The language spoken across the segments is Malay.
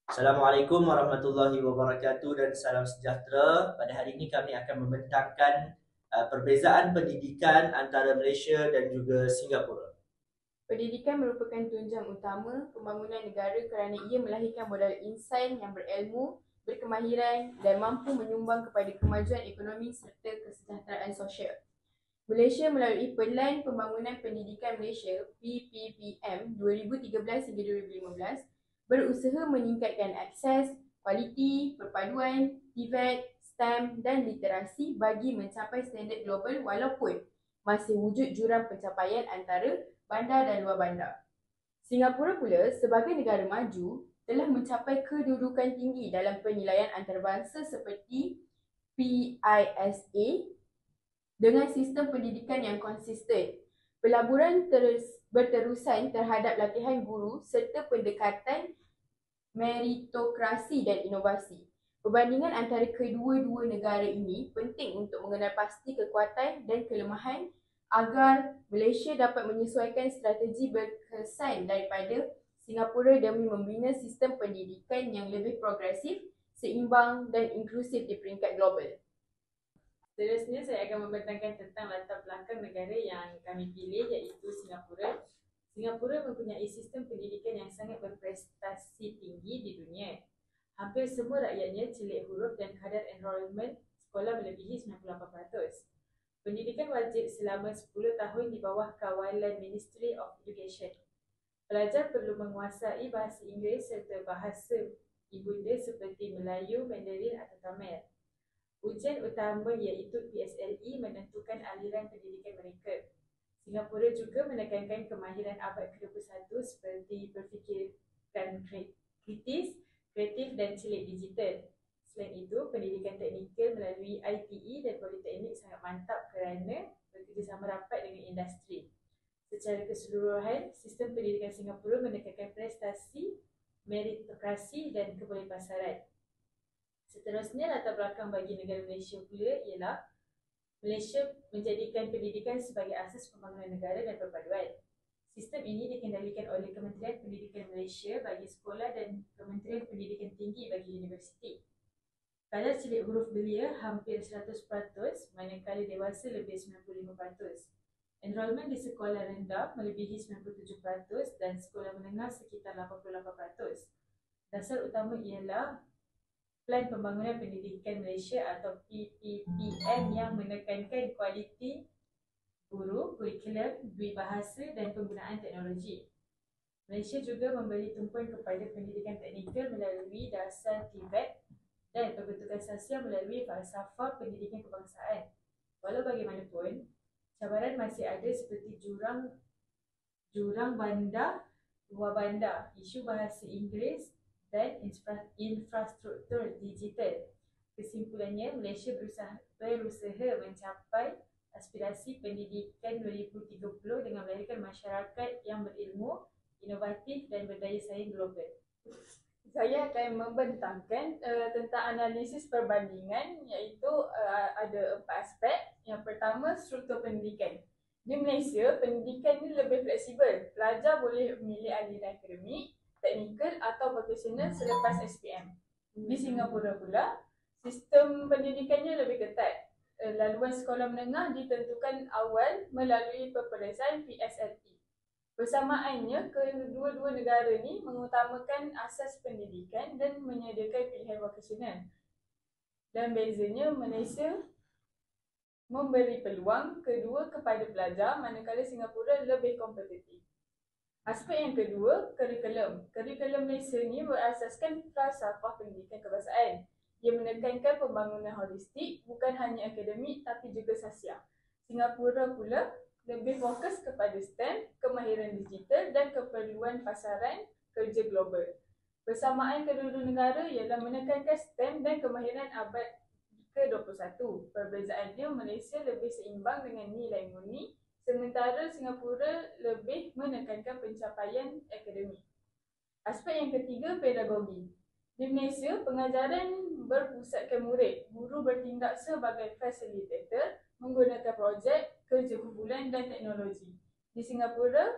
Assalamualaikum warahmatullahi wabarakatuh dan salam sejahtera. Pada hari ini kami akan membentangkan perbezaan pendidikan antara Malaysia dan juga Singapura. Pendidikan merupakan tunjang utama pembangunan negara kerana ia melahirkan modal insan yang berilmu, berkemahiran dan mampu menyumbang kepada kemajuan ekonomi serta kesejahteraan sosial. Malaysia melalui Pelan Pembangunan Pendidikan Malaysia PPPM 2013 hingga 2015 berusaha meningkatkan akses, kualiti, perpaduan, TVET, STEM dan literasi bagi mencapai standard global walaupun masih wujud jurang pencapaian antara bandar dan luar bandar. Singapura pula sebagai negara maju telah mencapai kedudukan tinggi dalam penilaian antarabangsa seperti PISA dengan sistem pendidikan yang konsisten, pelaburan berterusan terhadap latihan guru serta pendekatan meritokrasi dan inovasi. Perbandingan antara kedua-dua negara ini penting untuk mengenal pasti kekuatan dan kelemahan agar Malaysia dapat menyesuaikan strategi berkesan daripada Singapura demi membina sistem pendidikan yang lebih progresif, seimbang dan inklusif di peringkat global. Seterusnya saya akan membentangkan tentang latar belakang negara yang kami pilih iaitu Singapura. Singapura mempunyai sistem pendidikan yang sangat berprestasi tinggi di dunia. Hampir semua rakyatnya celik huruf dan kadar enrolment sekolah melebihi 98%. Pendidikan wajib selama 10 tahun di bawah kawalan Ministry of Education. Pelajar perlu menguasai bahasa Inggeris serta bahasa ibunda seperti Melayu, Mandarin atau Tamil. Ujian utama iaitu PSLE menentukan aliran pendidikan mereka. Singapura juga menekankan kemahiran abad ke-21 seperti berfikiran kritis, kreatif dan celik digital. Selain itu, pendidikan teknikal melalui ITE dan politeknik sangat mantap kerana bekerjasama rapat dengan industri. Secara keseluruhan, sistem pendidikan Singapura menekankan prestasi, meritokrasi dan kebolehpasaran. Seterusnya, latar belakang bagi negara Malaysia pula ialah Malaysia menjadikan pendidikan sebagai asas pembangunan negara dan perpaduan. Sistem ini dikendalikan oleh Kementerian Pendidikan Malaysia bagi sekolah dan Kementerian Pendidikan Tinggi bagi universiti. Kadar celik huruf belia hampir 100%, manakala dewasa lebih 95%. Enrolment di sekolah rendah melebihi 97% dan sekolah menengah sekitar 88%. Dasar utama ialah Pelan Pembangunan Pendidikan Malaysia atau PPPM yang menekankan kualiti guru, kurikulum, bahasa dan penggunaan teknologi. Malaysia juga memberi tumpuan kepada pendidikan teknikal melalui dasar TVET dan pembentukan sosial melalui falsafah pendidikan kebangsaan. Walau bagaimanapun, cabaran masih ada seperti jurang bandar, luar bandar, isu bahasa Inggeris dan infrastruktur digital. Kesimpulannya, Malaysia berusaha mencapai aspirasi pendidikan 2030 dengan melahirkan masyarakat yang berilmu, inovatif dan berdaya saing global. Saya akan membentangkan tentang analisis perbandingan iaitu ada 4 aspek. Yang pertama, struktur pendidikan. Di Malaysia, pendidikan ini lebih fleksibel. Pelajar boleh memilih aliran akademik, teknikal atau vocational selepas SPM. Di Singapura pula, sistem pendidikannya lebih ketat. Laluan sekolah menengah ditentukan awal melalui peperiksaan PSLE. Bersamaannya, kedua-dua negara ini mengutamakan asas pendidikan dan menyediakan pilihan vocational. Dan bezanya, Malaysia memberi peluang kedua kepada pelajar manakala Singapura lebih kompetitif. Aspek yang kedua, kurikulum. Kurikulum Malaysia ni berasaskan falsafah pendidikan kebangsaan. Ia menekankan pembangunan holistik, bukan hanya akademik tapi juga sosial. Singapura pula lebih fokus kepada STEM, kemahiran digital dan keperluan pasaran kerja global. Persamaan kedua-dua negara ialah menekankan STEM dan kemahiran abad ke-21. Perbezaannya, Malaysia lebih seimbang dengan nilai murni, sementara Singapura lebih menekankan pencapaian akademik. Aspek yang ketiga, pedagogi. Di Malaysia, pengajaran berpusatkan murid. Guru bertindak sebagai facilitator, menggunakan projek, kerja kumpulan dan teknologi. Di Singapura,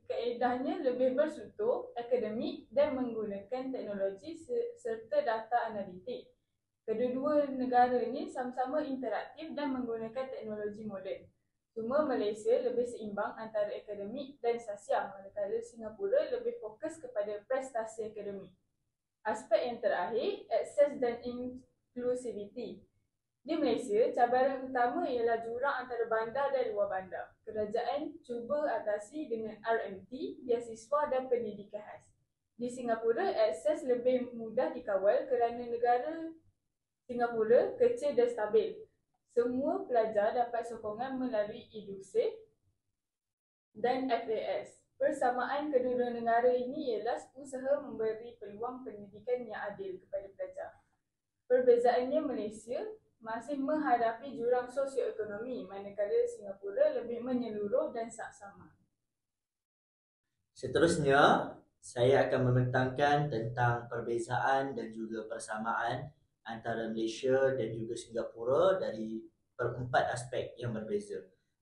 kaedahnya lebih berstruktur, akademik dan menggunakan teknologi serta data analitik. Kedua-dua negara ini sama-sama interaktif dan menggunakan teknologi moden. Cuma Malaysia lebih seimbang antara akademik dan sosial, manakala Singapura lebih fokus kepada prestasi akademik. Aspek yang terakhir, akses dan inklusiviti. Di Malaysia, cabaran utama ialah jurang antara bandar dan luar bandar. Kerajaan cuba atasi dengan RMT, beasiswa dan pendidikan khas. Di Singapura, akses lebih mudah dikawal kerana negara Singapura kecil dan stabil. Semua pelajar dapat sokongan melalui edusave dan FAS. Persamaan kedua-dua negara ini ialah usaha memberi peluang pendidikan yang adil kepada pelajar. Perbezaannya, Malaysia masih menghadapi jurang sosioekonomi, manakala Singapura lebih menyeluruh dan saksama. Seterusnya, saya akan membentangkan tentang perbezaan dan juga persamaan antara Malaysia dan juga Singapura dari empat aspek yang berbeza.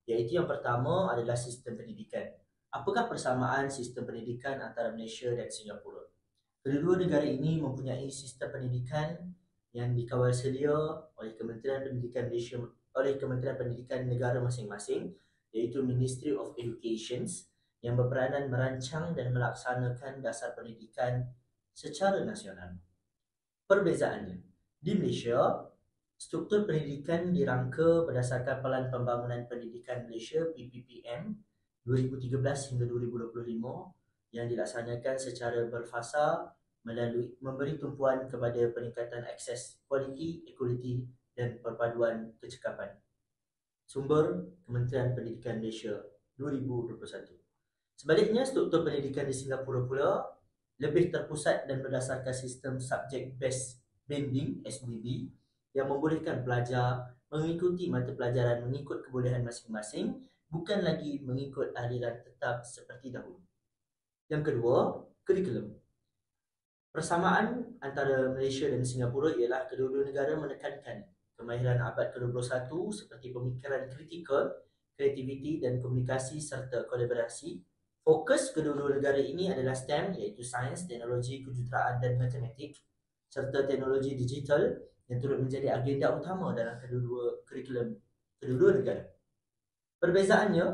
Iaitu yang pertama adalah sistem pendidikan. Apakah persamaan sistem pendidikan antara Malaysia dan Singapura? Kedua-dua negara ini mempunyai sistem pendidikan yang dikawal selia oleh Kementerian Pendidikan Malaysia, oleh Kementerian Pendidikan negara masing-masing, iaitu Ministry of Education, yang berperanan merancang dan melaksanakan dasar pendidikan secara nasional. Perbezaannya, di Malaysia, struktur pendidikan dirangka berdasarkan Pelan Pembangunan Pendidikan Malaysia PPPM 2013 hingga 2025 yang dilaksanakan secara berfasa melalui memberi tumpuan kepada peningkatan akses kualiti, equality dan perpaduan kecekapan. Sumber Kementerian Pendidikan Malaysia 2021. Sebaliknya, struktur pendidikan di Singapura pula lebih terpusat dan berdasarkan sistem Subject Based Banding (SBB) yang membolehkan pelajar mengikuti mata pelajaran mengikut kebolehan masing-masing, bukan lagi mengikut aliran tetap seperti dahulu. Yang kedua, kurikulum. Persamaan antara Malaysia dan Singapura ialah kedua-dua negara menekankan kemahiran abad ke-21 seperti pemikiran kritikal, kreativiti dan komunikasi serta kolaborasi. Fokus kedua-dua negara ini adalah STEM, iaitu sains, teknologi, kejuruteraan dan matematik, serta teknologi digital yang turut menjadi agenda utama dalam kedua-dua kurikulum kedua-dua negara. Perbezaannya,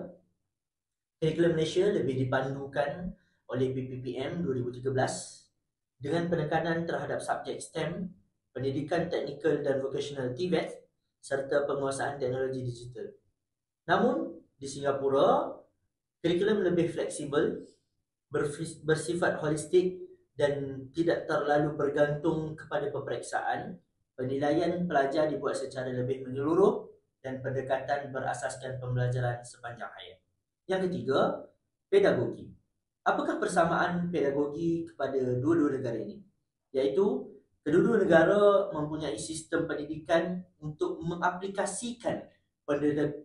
kurikulum Malaysia lebih dipandukan oleh PPPM 2013 dengan penekanan terhadap subjek STEM, pendidikan teknikal dan vocational TVET, serta penguasaan teknologi digital. Namun, di Singapura, kurikulum lebih fleksibel, bersifat holistik dan tidak terlalu bergantung kepada peperiksaan. Penilaian pelajar dibuat secara lebih menyeluruh dan pendekatan berasaskan pembelajaran sepanjang hayat. Yang ketiga, pedagogi. Apakah persamaan pedagogi kepada dua-dua negara ini? Iaitu, kedua-dua negara mempunyai sistem pendidikan untuk mengaplikasikan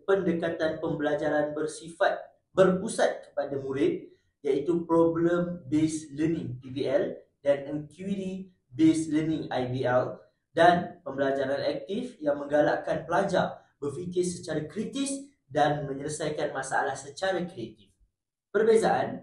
pendekatan pembelajaran bersifat berpusat kepada murid, iaitu Problem Based Learning (PBL) dan Inquiry Based Learning (IBL), dan pembelajaran aktif yang menggalakkan pelajar berfikir secara kritis dan menyelesaikan masalah secara kreatif. Perbezaan,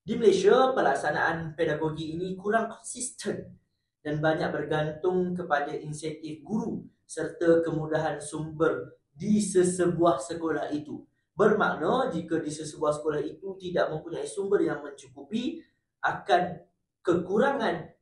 di Malaysia, pelaksanaan pedagogi ini kurang konsisten dan banyak bergantung kepada insentif guru serta kemudahan sumber di sesebuah sekolah itu. Bermakna jika di sesebuah sekolah itu tidak mempunyai sumber yang mencukupi, akan kekurangan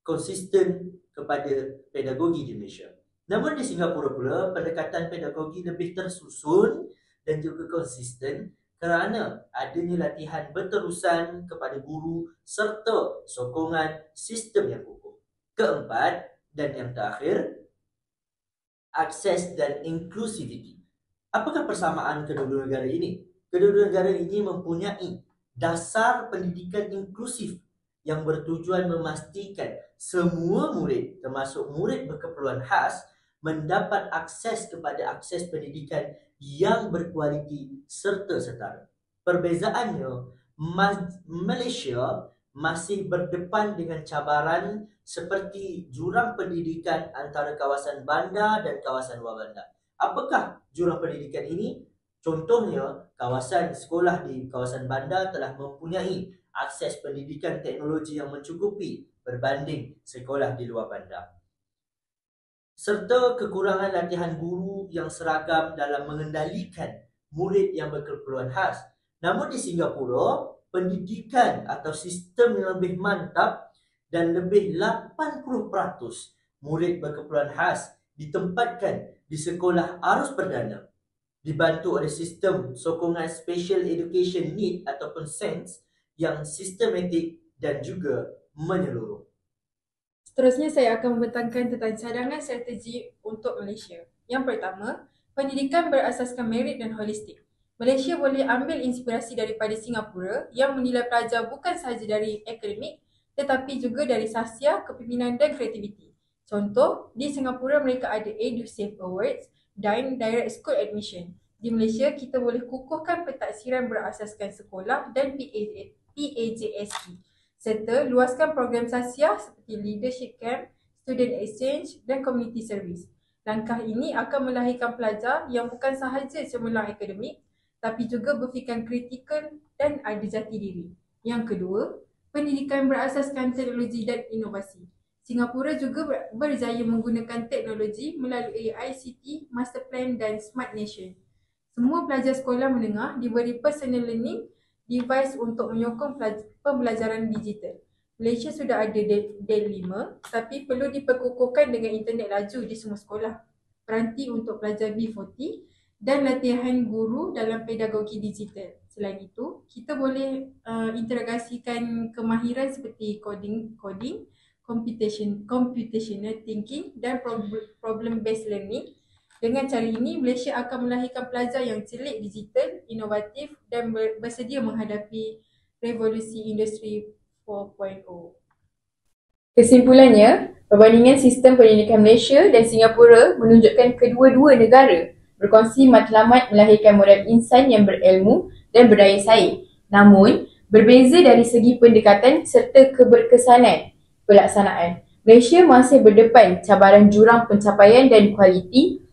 konsisten kepada pedagogi di Malaysia. Namun di Singapura pula, pendekatan pedagogi lebih tersusun dan juga konsisten kerana adanya latihan berterusan kepada guru serta sokongan sistem yang kukuh. Keempat dan yang terakhir, akses dan inklusiviti. Apakah persamaan kedua-dua negara ini? Kedua-dua negara ini mempunyai dasar pendidikan inklusif yang bertujuan memastikan semua murid, termasuk murid berkeperluan khas, mendapat akses kepada akses pendidikan yang berkualiti serta setara. Perbezaannya, Malaysia masih berdepan dengan cabaran seperti jurang pendidikan antara kawasan bandar dan kawasan luar bandar. Apakah jurang pendidikan ini? Contohnya, kawasan sekolah di kawasan bandar telah mempunyai akses pendidikan teknologi yang mencukupi berbanding sekolah di luar bandar. Serta kekurangan latihan guru yang seragam dalam mengendalikan murid yang berkeperluan khas. Namun di Singapura, pendidikan atau sistem yang lebih mantap dan lebih 80% murid berkeperluan khas ditempatkan di sekolah arus perdana, dibantu oleh sistem sokongan Special Education Need ataupun SENS yang sistematik dan juga menyeluruh. Seterusnya saya akan membentangkan tentang cadangan strategi untuk Malaysia. Yang pertama, pendidikan berasaskan merit dan holistik. Malaysia boleh ambil inspirasi daripada Singapura yang menilai pelajar bukan sahaja dari akademik tetapi juga dari sahsia, kepimpinan dan kreativiti. Contoh, di Singapura mereka ada EduSafe Awards dan Direct School Admission. Di Malaysia, kita boleh kukuhkan pentaksiran berasaskan sekolah dan PAJSP serta luaskan program sahsia seperti Leadership Camp, Student Exchange dan Community Service. Langkah ini akan melahirkan pelajar yang bukan sahaja cemerlang akademik tapi juga berfikiran kritikal dan ada jati diri. Yang kedua, pendidikan berasaskan teknologi dan inovasi. Singapura juga berjaya menggunakan teknologi melalui ICT, Master Plan dan Smart Nation. Semua pelajar sekolah menengah diberi personal learning device untuk menyokong pembelajaran digital. Malaysia sudah ada DEL5 tapi perlu diperkukuhkan dengan internet laju di semua sekolah, peranti untuk pelajar B40 dan latihan guru dalam pedagogi digital. Selain itu, kita boleh integrasikan kemahiran seperti coding, computational thinking dan problem based learning. Dengan cara ini, Malaysia akan melahirkan pelajar yang celik digital, inovatif dan bersedia menghadapi revolusi industri 4.0. Kesimpulannya, perbandingan sistem pendidikan Malaysia dan Singapura menunjukkan kedua-dua negara berkongsi matlamat melahirkan modal insan yang berilmu dan berdaya saing. Namun, berbeza dari segi pendekatan serta keberkesanan pelaksanaan. Malaysia masih berdepan cabaran jurang pencapaian dan kualiti,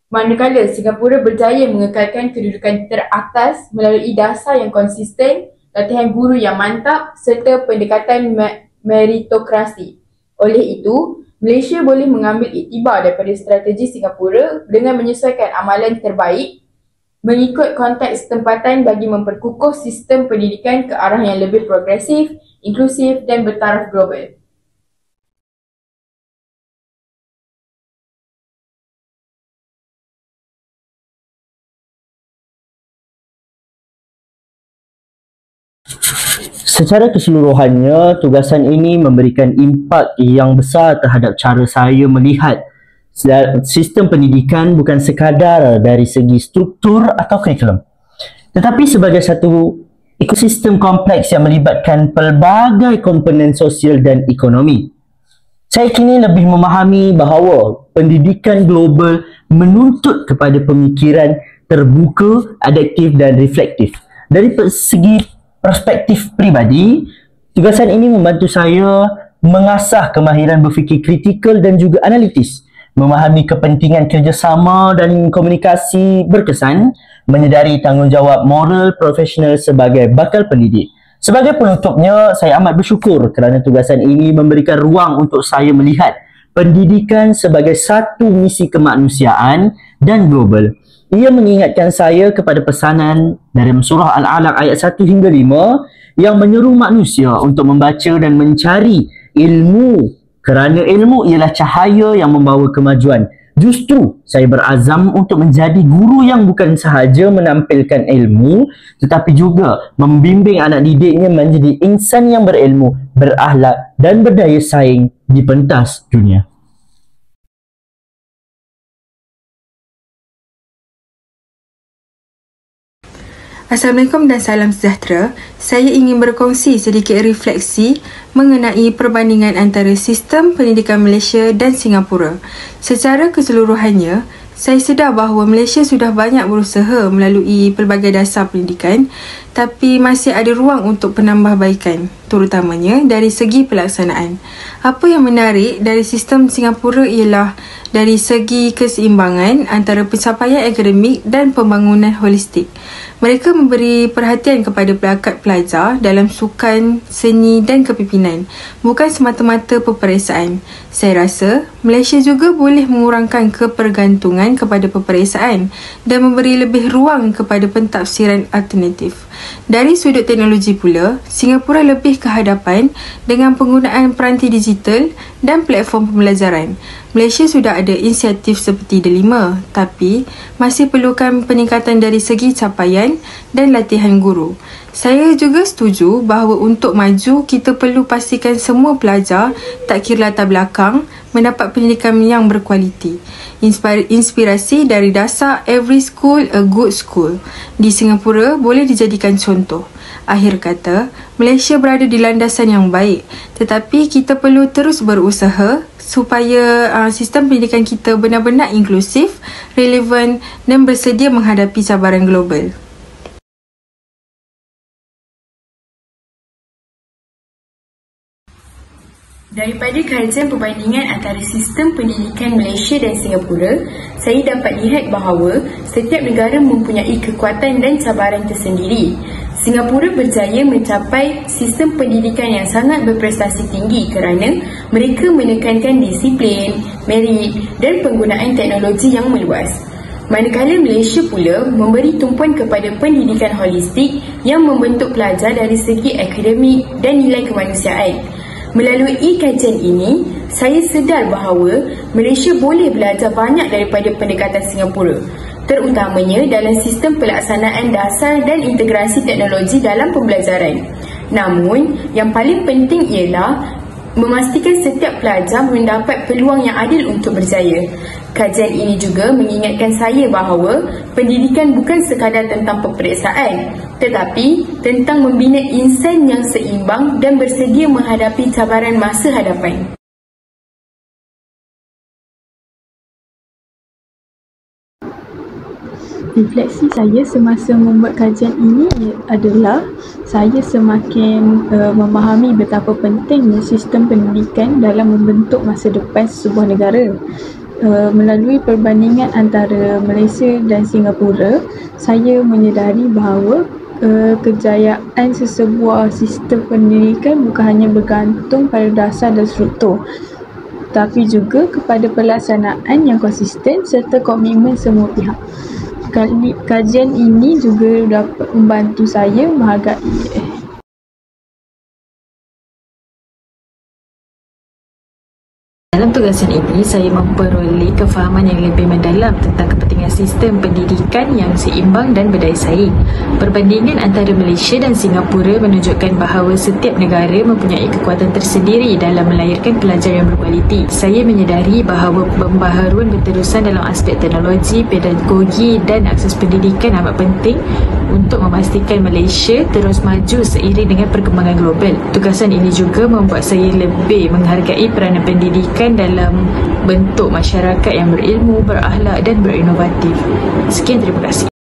manakala Singapura berjaya mengekalkan kedudukan teratas melalui dasar yang konsisten, latihan guru yang mantap serta pendekatan meritokrasi. Oleh itu, Malaysia boleh mengambil iktibar daripada strategi Singapura dengan menyesuaikan amalan terbaik mengikut konteks tempatan bagi memperkukuh sistem pendidikan ke arah yang lebih progresif, inklusif dan bertaraf global. Secara keseluruhannya, tugasan ini memberikan impak yang besar terhadap cara saya melihat sistem pendidikan bukan sekadar dari segi struktur atau kurikulum, tetapi sebagai satu ekosistem kompleks yang melibatkan pelbagai komponen sosial dan ekonomi. Saya kini lebih memahami bahawa pendidikan global menuntut kepada pemikiran terbuka, adaptif dan reflektif. Dari segi perspektif pribadi, tugasan ini membantu saya mengasah kemahiran berfikir kritikal dan juga analitis, memahami kepentingan kerjasama dan komunikasi berkesan, menyedari tanggungjawab moral profesional sebagai bakal pendidik. Sebagai penutupnya, saya amat bersyukur kerana tugasan ini memberikan ruang untuk saya melihat pendidikan sebagai satu misi kemanusiaan dan global. Ia mengingatkan saya kepada pesanan dalam surah Al-Alaq ayat 1 hingga 5 yang menyeru manusia untuk membaca dan mencari ilmu kerana ilmu ialah cahaya yang membawa kemajuan. Justru saya berazam untuk menjadi guru yang bukan sahaja menampilkan ilmu tetapi juga membimbing anak didiknya menjadi insan yang berilmu, berakhlak dan berdaya saing di pentas dunia. Assalamualaikum dan salam sejahtera. Saya ingin berkongsi sedikit refleksi mengenai perbandingan antara sistem pendidikan Malaysia dan Singapura. Secara keseluruhannya, saya sedar bahawa Malaysia sudah banyak berusaha melalui pelbagai dasar pendidikan, tapi masih ada ruang untuk penambahbaikan. terutamanya dari segi pelaksanaan. Apa yang menarik dari sistem Singapura ialah dari segi keseimbangan antara pencapaian akademik dan pembangunan holistik. Mereka memberi perhatian kepada bakat pelajar dalam sukan, seni dan kepimpinan, bukan semata-mata peperiksaan. Saya rasa Malaysia juga boleh mengurangkan kepergantungan kepada peperiksaan dan memberi lebih ruang kepada pentafsiran alternatif. Dari sudut teknologi pula, Singapura lebih ke hadapan dengan penggunaan peranti digital dan platform pembelajaran. Malaysia sudah ada inisiatif seperti Delima, tapi masih perlukan peningkatan dari segi capaian dan latihan guru. Saya juga setuju bahawa untuk maju, kita perlu pastikan semua pelajar, tak kira latar belakang, mendapat pendidikan yang berkualiti. Inspirasi dari dasar Every School a Good School di Singapura boleh dijadikan contoh. Akhir kata, Malaysia berada di landasan yang baik, tetapi kita perlu terus berusaha supaya sistem pendidikan kita benar-benar inklusif, relevan dan bersedia menghadapi cabaran global. Daripada kajian perbandingan antara sistem pendidikan Malaysia dan Singapura, saya dapat lihat bahawa setiap negara mempunyai kekuatan dan cabaran tersendiri. Singapura berjaya mencapai sistem pendidikan yang sangat berprestasi tinggi kerana mereka menekankan disiplin, merit dan penggunaan teknologi yang meluas. Manakala Malaysia pula memberi tumpuan kepada pendidikan holistik yang membentuk pelajar dari segi akademik dan nilai kemanusiaan. Melalui kajian ini, saya sedar bahawa Malaysia boleh belajar banyak daripada pendekatan Singapura, terutamanya dalam sistem pelaksanaan dasar dan integrasi teknologi dalam pembelajaran. Namun, yang paling penting ialah memastikan setiap pelajar mendapat peluang yang adil untuk berjaya. Kajian ini juga mengingatkan saya bahawa pendidikan bukan sekadar tentang peperiksaan, tetapi tentang membina insan yang seimbang dan bersedia menghadapi cabaran masa hadapan. Refleksi saya semasa membuat kajian ini adalah saya semakin memahami betapa pentingnya sistem pendidikan dalam membentuk masa depan sebuah negara. Melalui perbandingan antara Malaysia dan Singapura, saya menyedari bahawa kejayaan sesebuah sistem pendidikan bukan hanya bergantung pada dasar dan struktur, tapi juga kepada pelaksanaan yang konsisten serta komitmen semua pihak. Kajian ini juga dapat membantu saya menghargai Dalam tugasan ini, saya memperoleh kefahaman yang lebih mendalam tentang kepentingan sistem pendidikan yang seimbang dan berdaya saing. Perbandingan antara Malaysia dan Singapura menunjukkan bahawa setiap negara mempunyai kekuatan tersendiri dalam melahirkan pelajar yang berkualiti. Saya menyedari bahawa pembaharuan berterusan dalam aspek teknologi, pedagogi dan akses pendidikan amat penting untuk memastikan Malaysia terus maju seiring dengan perkembangan global. Tugasan ini juga membuat saya lebih menghargai peranan pendidikan dalam bentuk masyarakat yang berilmu, berakhlak dan berinovatif. Sekian, terima kasih.